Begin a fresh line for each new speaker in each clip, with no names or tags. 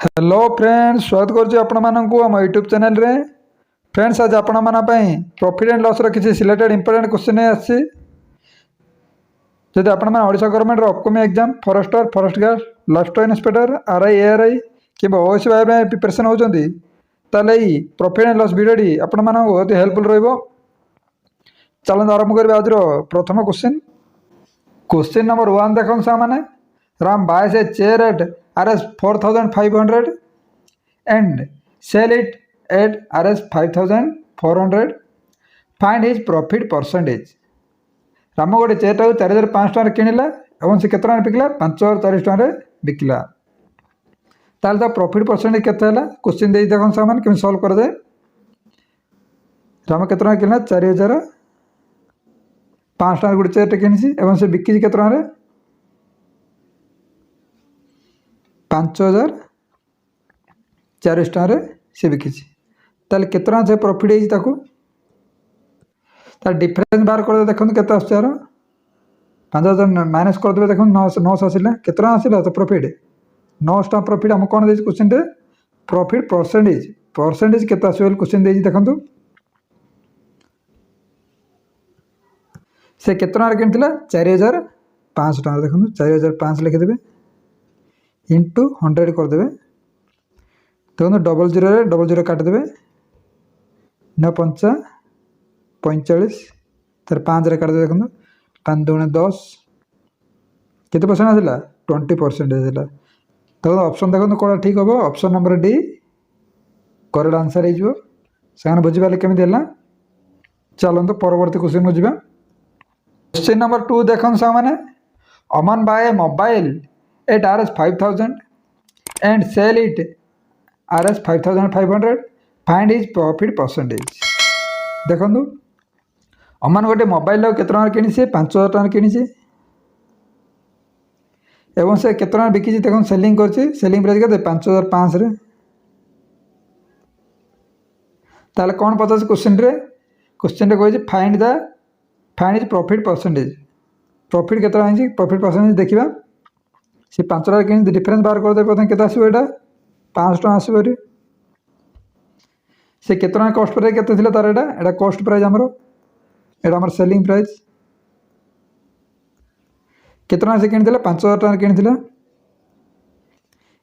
Hello friends, स्वागत करुच्ची आपण मानक आम यूट्यूब चैनल रे। फ्रेंड्स, आज आपण मान प्रॉफिट एंड लॉस किसी सिलेक्टेड इंपोर्टेंट क्वेश्चन आसी। जदि आपण मैंने Odisha government upcoming exam forester, forest guard, livestock inspector, RI, ARI कि ओएससी भाई प्रिपरेशन होती ताले प्रॉफिट एंड लॉस वीडियोटी आपण मानक बहुत हेल्पफुल रहिबो। चलते आरंभ करिबा आज प्रथम क्वेश्चन। क्वेश्चन नंबर 1 देखो सामने Ram buys a chair at Rs 4,500 and sell it at Rs 5,400. Find his profit percentage. Ram गोटे चेयर टाक 4,500 टଙ୍କା किणिला और से केते टଙ୍କା बिकला 5,040 टଙ୍କା बिकला। ताल ता प्रॉफिट परसेंटेज केते हला क्वेश्चन दे देखन सामान केम सॉल्व कर जाए। राम केते टଙ୍କା किणला 4,500 टଙ୍କା गोटे चेयर टे किणिसी और से बिकी केते टଙ୍କା रे 5,040 टଙ୍କା से बिकी। ताल केते टଙ୍କା से प्रॉफिट है ताको तार डिफरेंस बाहर कर देखो केते आस 5,000 माइनस कर देबे देखो 900 आसिला केते टଙ୍କା आसिला तो प्रॉफिट 900 टଙ୍କା प्रॉफिट हम कोन दे क्वेश्चन रे प्रॉफिट परसेंटेज केते आसो क्वेश्चन दे देखंतु। से केते टଙ୍କା किनथिला 4,500 टଙ୍କା देखंतु 4,500 लिखि देबे इंटू 100 करदे देखो डबल जीरो काट देवे 9 5 45 तर 5 रे काट दे देखो 5 2 10 केते परसेंट आसिला 20% आसिला। तो ऑप्शन देखो कौन ठीक हम option number D correct answer हो से बुझे केमी देला। चलते परवर्ती क्वेश्चन को जावा। क्वेश्चन नंबर 2 देखो सामने अमन bye mobile at Rs 5,000 and sell it Rs 5,500. Find his profit percentage. देखो अमन गोटे मोबाइल केते टଙ୍କା किनी से 5,000 टଙ୍କା किनी से एवं से केते टଙ୍କା बिकी देखो सेलिंग करछि सेलिंग प्राइस केते 5,500 रे। ताले कोन पचास क्वेश्चन रे कहै find is profit percentage. Profit केते टଙ୍କା है प्रॉफिट परसेंटेज देखिबा से 5 टଙ୍କା कि डिफरेंस बाहर करदे प्रथम केते आसीबो एटा 500 टଙ୍କା आसीबो रे। से केते टଙ୍କା कॉस्ट प्राइस केते थिला तार एटा कॉस्ट प्राइस हमर सेलिंग प्राइस केते टଙ୍କା से किनथिला 5,000 टଙ୍କା किनथिला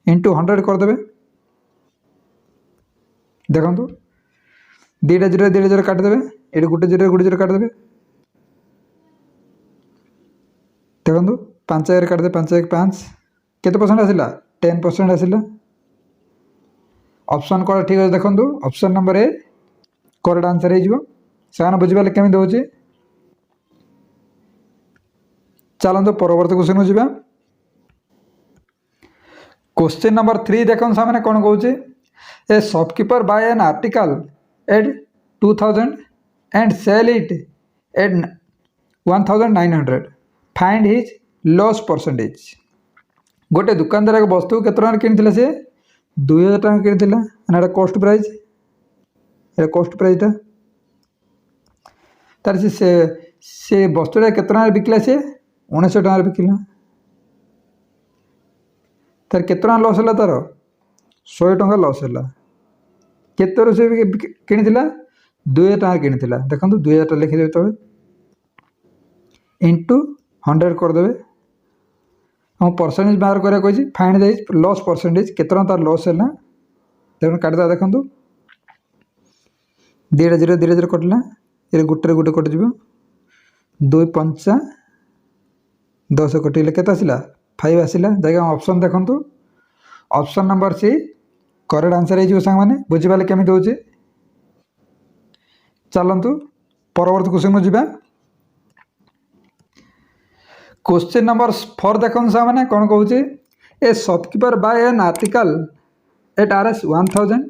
इंटू 100 करदे देखंतु दीटा जीरो काट देबे एडी गुटे जीरो काट देबे देखंतु 5,000 काट दे 5,1 5 केते परसेंट आसिला 10% आसिला। ऑप्शन कौन ठीक है देखो option number A correct answer हो से बुझे केमी दौचे। चलते परवर्ती क्वेश्चन को जावा। क्वेश्चन नंबर 3 देखो सामने कौन कहूँ a shopkeeper buy an article at 2,000 and sell it at 1,900. Find his loss percentage. गोटे दुकानदार एक वस्तु केते टଙ୍କା किनथिला से 2,000 टଙ୍କା किनथिला एटा कॉस्ट प्राइस तार से वस्तुटा केते टଙ୍କା बिकला से 1,900 टଙ୍କା बिकला तार केते टଙ୍କା लॉस होला तार 100 टଙ୍କା लॉस होला। केते से किनथिला 2,000 टଙ୍କା किनथिला देखंतु 2,000 टଙ୍କା लिखि देबे तळे इंटू 100 करदेवे हम परसेंटेज बाहर करा कही फाइंड द लॉस परसेंटेज केते टଙ୍କା तार लॉस है देखो काटदा देखो 2 जीरो कटला ये गोटे कटि 2 5 10 कटिले केते आसिला 5 आसिला। जगह ऑप्शन देखंतु option number C correct answer हो सांग माने बुझिबाले केमी दोचे। चलंतु परवर्ती क्वेश्चन को जिबा। क्वेश्चन नंबर 4 देखो सामने कौन कहूँ a shopkeeper buy an article at Rs 1,000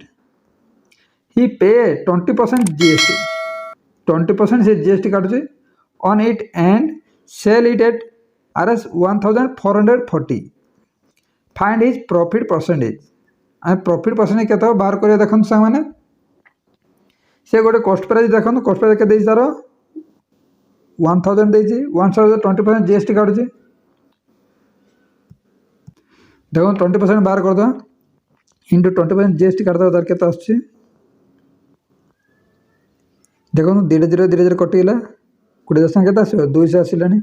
ही पे 20% GST 20% से GST काटुचे on it and sell it at Rs 1,440. Find his profit percentage. Profit percentage केते बाहर करिया देखन सामने से गोटे कॉस्ट प्राइस देखन कॉस्ट प्राइस के तार 1,000 देजी 1,020% GST काटुचे देखो 20% बाहर कर दो इंटू 20% जीएसटी काटिदेव तार केते आसुची देखो धीरे धीरे कटिगला 20 केते आसो 200 आसिलानी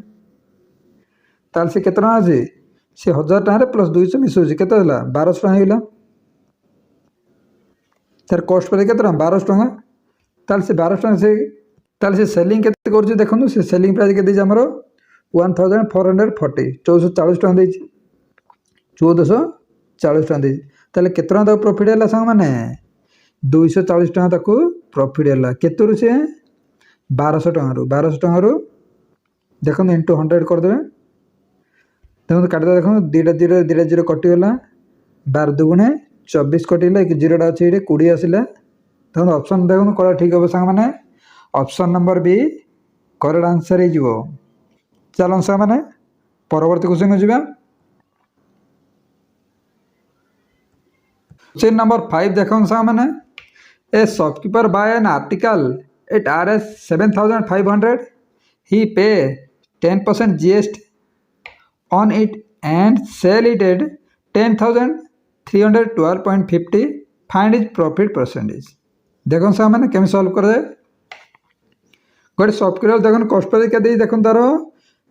ताल से केते टका अछि से 1000 टका प्लस 200 मिसुची केते होला 1200 टका हेला सर कॉस्ट प्राइस केते टका 1200 टका ताल से 1200 टका से सेलिंग केते करछि देखो से सेलिंग प्राइस केते दैछि हमरो 1440 1440 टका दैछि 1440 टका दैछि ताले केते टका प्रॉफिट हैला संग माने 240 टका ताकू प्रॉफिट हैला केतरु से 1200 टका रु देखो इंटू 100 कर देबे देखो काट देखो धीरे धीरे कटि गला 12 दुगुणे 24 कटिला जीरोटा अच्छे 20 आसला देखो ऑप्शन देखो कौन ठीक हम सांग मैंने option number B correct answer हो चलो सांग मैंने परवर्ती क्वेश्चन को जावा क्वेश्चन नंबर 5 देखो सांग मैंने a shopkeeper buy an article at RS 7500 he pay 10% GST on it and sell it at 10,312.50 find his profit percentage देखो सा मैंने केम सॉल्व कर दे गोटे शॉपकीपर देखो कॉस्ट प्राइस क्या देखो तार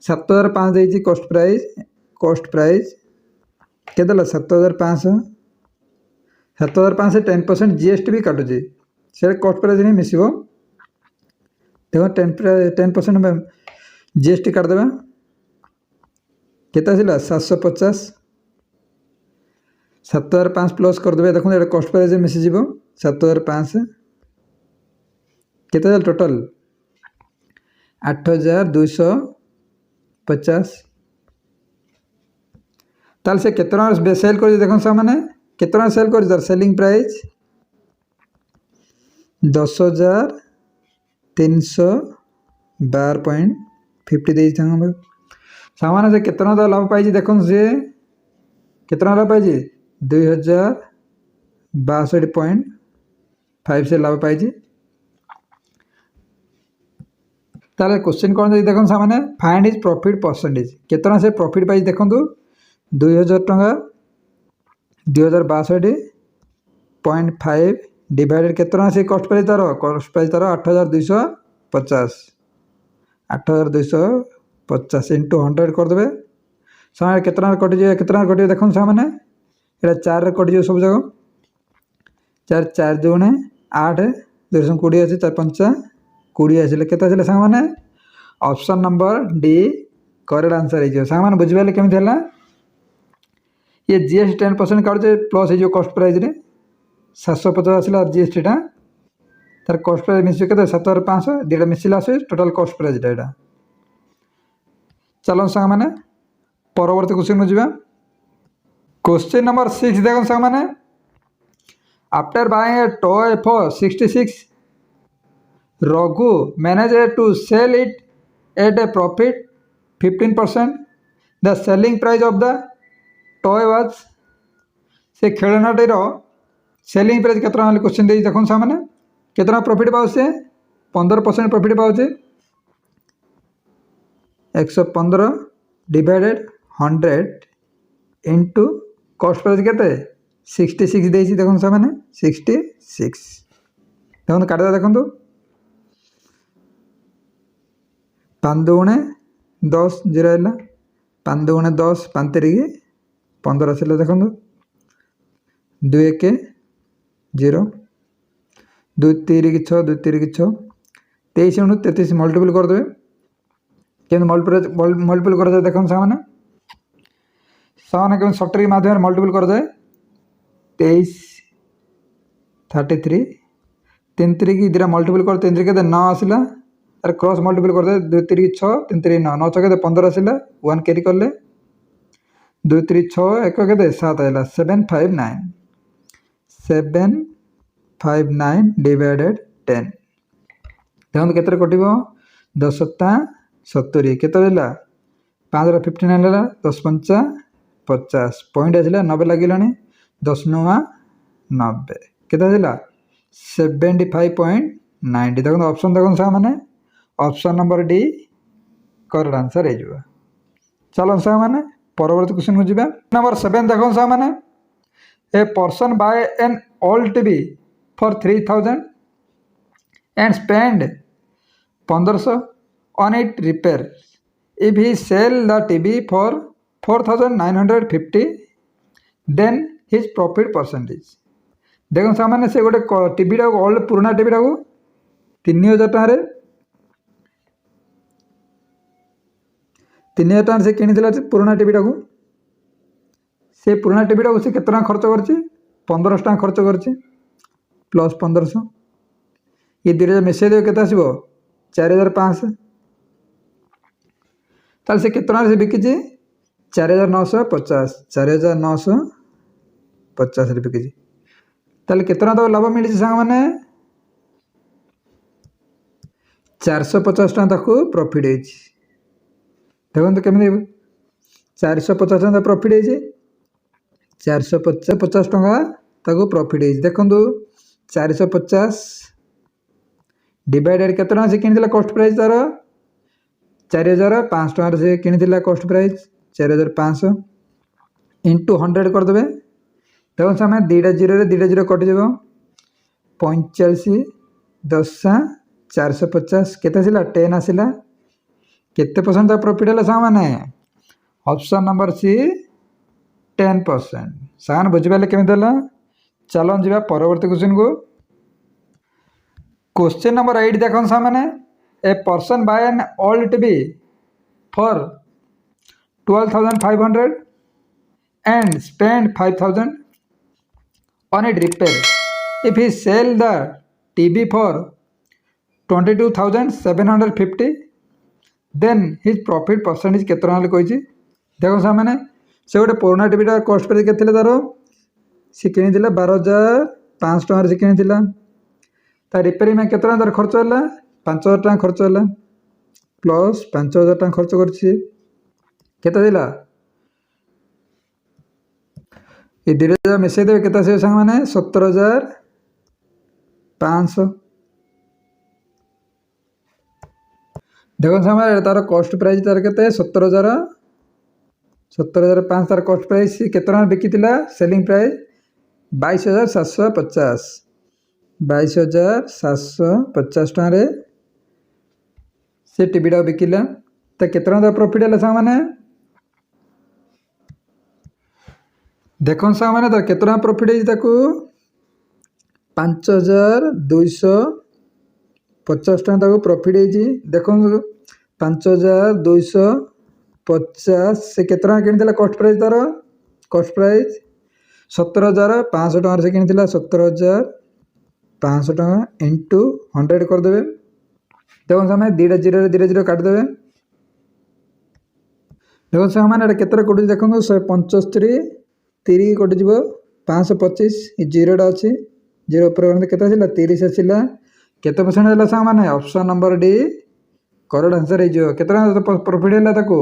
7500 देती कॉस्ट प्राइस के 7500 10% GST भी काटुची से कॉस्ट प्राइस नहीं मिसिबो देखो 10% में GST काटदेबा केता आसिला 750 7500 प्लस करदेबे देखो ये कॉस्ट प्राइस मिसिजिवो 7500 केता टोटल 8250 ताल से केतना सेल कर देखो सा माने केतना सेल कर तार सेलिंग प्राइस 10,312.50 दे सामान से केतना लाभ पाई देखो से केतना लाभ पाई 2062.5 से लाभ पाई ताले क्वेश्चन कौन देखो सामाने फाइंड इज प्रॉफिट परसेंटेज केतना से प्रॉफिट पाई देखो 2000 टका 2062.5 डिवाइडेड केतना से कॉस्ट प्राइस तार 8250 इंटू 100 कर देबे सामान केतना कटि देखो सामाने एटा 4 रे कटि सब जगह 4 दुणे 8 220 अछि 4 5 20 आसिले केते आसिले सामाने option number D correct answer है सामान माने बुझिबाले केमिति हला ये जीएसटी 10% काटुचे प्लस है जो कॉस्ट प्राइस रे 750 आसिला जीएसटी टा तार कॉस्ट प्राइस मिसियो केते 7500 दिटा मिसिला आसे टोटल कॉस्ट प्राइस टा चलो सांग माने परवर्ती क्वेश्चन को जिबा क्वेश्चन नंबर 6 देखो सांग माने after buying A toy for 66 Raghu managed to sell it at a profit 15%. The selling price of the toy was से खेलनाटीर सेलिंग प्राइस केतना क्वेश्चन दे देखो सामने केतना प्रॉफिट पाउ से 15% प्रॉफिट पाउचे 115 डिवाइडेड 100 इंटू कॉस्ट प्राइस केते 66 देछि देखो सामने 66 देखो काटा देखो 5 दुणे 10 जीरो है 5 दुणे 10 5 तारीख 15 आसिला देखो 2 1 0 2 3 6 2 3 6 23 नु 33 मल्टीपल कर देबे केन मल्टीपल कर जाए देखो सामाने केन सॉफ्टवेयर के माध्यम मल्टीपल कर जाए 23 33 3 3 की दिरा मल्टीपल कर 3 3 के 9 आसिला अरे क्रॉस मल्टीपल कर दे 2 3 6 3 3 9 9 6 15 आसिला 1 कैरी करले 2 3 6 1 के 7 आइला 759 डिवाइडेड 10 देखो केते कटिबो 10 70 केते देला 5 रा 59 लेला 10 5 50 पॉइंट आसिला 90 लागिलानी 10 9 90 केते देला 75.90 देखो ऑप्शन देखो सा माने option number D correct answer है चलो सा माने परवर्ती क्वेश्चन को जिबा नंबर 7 देखो सा माने a person buy an old TV for 3000 and spend 1500 on it repair if he sell the TV for 4950 then his profit percentage. देखो सामान्य से गोटे टीवी टाक ओल्ड पुराना टीवी टाक 3000 टकर 3000 टकर से किनी पुराना टीवी टाक से पुराना टीवी टाक से केतना खर्च करछि 1500 टका खर्च करछि प्लस 1500 ये 2000 मिसई दे केते आसीबो 4500 ताल से केतना से बिकिछि 4950 4950 रे बिकिछि ताल केतना तो लाभ मिली सांग माने 450 टका तक प्रॉफिट है। देखो केमी 450 टका प्रॉफिट है 450 टका तक प्रॉफिट है। देखो 450 डिवाइडेड केतना से किनी कॉस्ट प्राइस तार 4500 टका से किनी कॉस्ट प्राइस 4500 इंटू 100 करदे। देखो सामने 2टा 0 रे 2टा 0 कटि जाबो 45 10 450 केते आसिला 10 आसिला केते परसेंट प्रॉफिट है सामाने ऑप्शन नंबर सी 10%। सामान बुझिपाले केमी देला चलो जीवा परवर्ती क्वेश्चन को। क्वेश्चन नंबर 8 देखो सामाने ए person buy an old TV for 12,500 and spend 5,000 on it repair if he sell the TV for 22,750 then his profit percentage केतना ले कहिछि। देखो सामाने से गोटे पुराना टीवीटा कॉस्ट प्राइस केते तार से किनी 12,500 टका से किनी ता रिपेयरिंग में केतना तार खर्च होला 5,000 टका खर्च होला प्लस 5,000 टका खर्च करछि केते दिला ये 2000 मिसई देवे केता से सांग माने 17,500। देखो सामने तार कॉस्ट प्राइस तार केते 17,500 तार कॉस्ट प्राइस केतना बिकी थिला सेलिंग प्राइस 22,750 22,750 टका रे से टीवीटा बिकिला त केतना दा प्रॉफिट हला सांग माने देखो सामाने तार केतना प्रॉफिट है ताकू 5,250 टका ताकू प्रॉफिट है। देखो 5,250 से केतना किनी दिला कॉस्ट प्राइस तार कॉस्ट प्राइस 17,500 टका से किनी दिला 17,500 टका इंटू 100 कर देबे। देखो सामाने 2टा 0 रे 2टा 0 काट देबे। देखो सामाने केतरा कोडी देखो 175 30 कटि जीव 525 जीरोटा अच्छी जीरो पर केते 30 आसला केते परसेंट है सांग माने option number D correct answer है जो केतना प्रॉफिट है ताको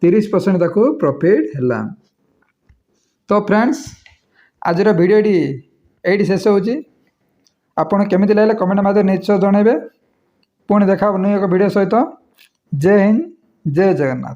30% ताको प्रॉफिट है। तो फ्रेंड्स आज वीडियो ये शेष होची आपण केमिति लागले कमेंट माध्यम निश्चय जणाइबे पुणी देखा अन्य एक वीडियो सहित। जय हिंद जय जगन्नाथ।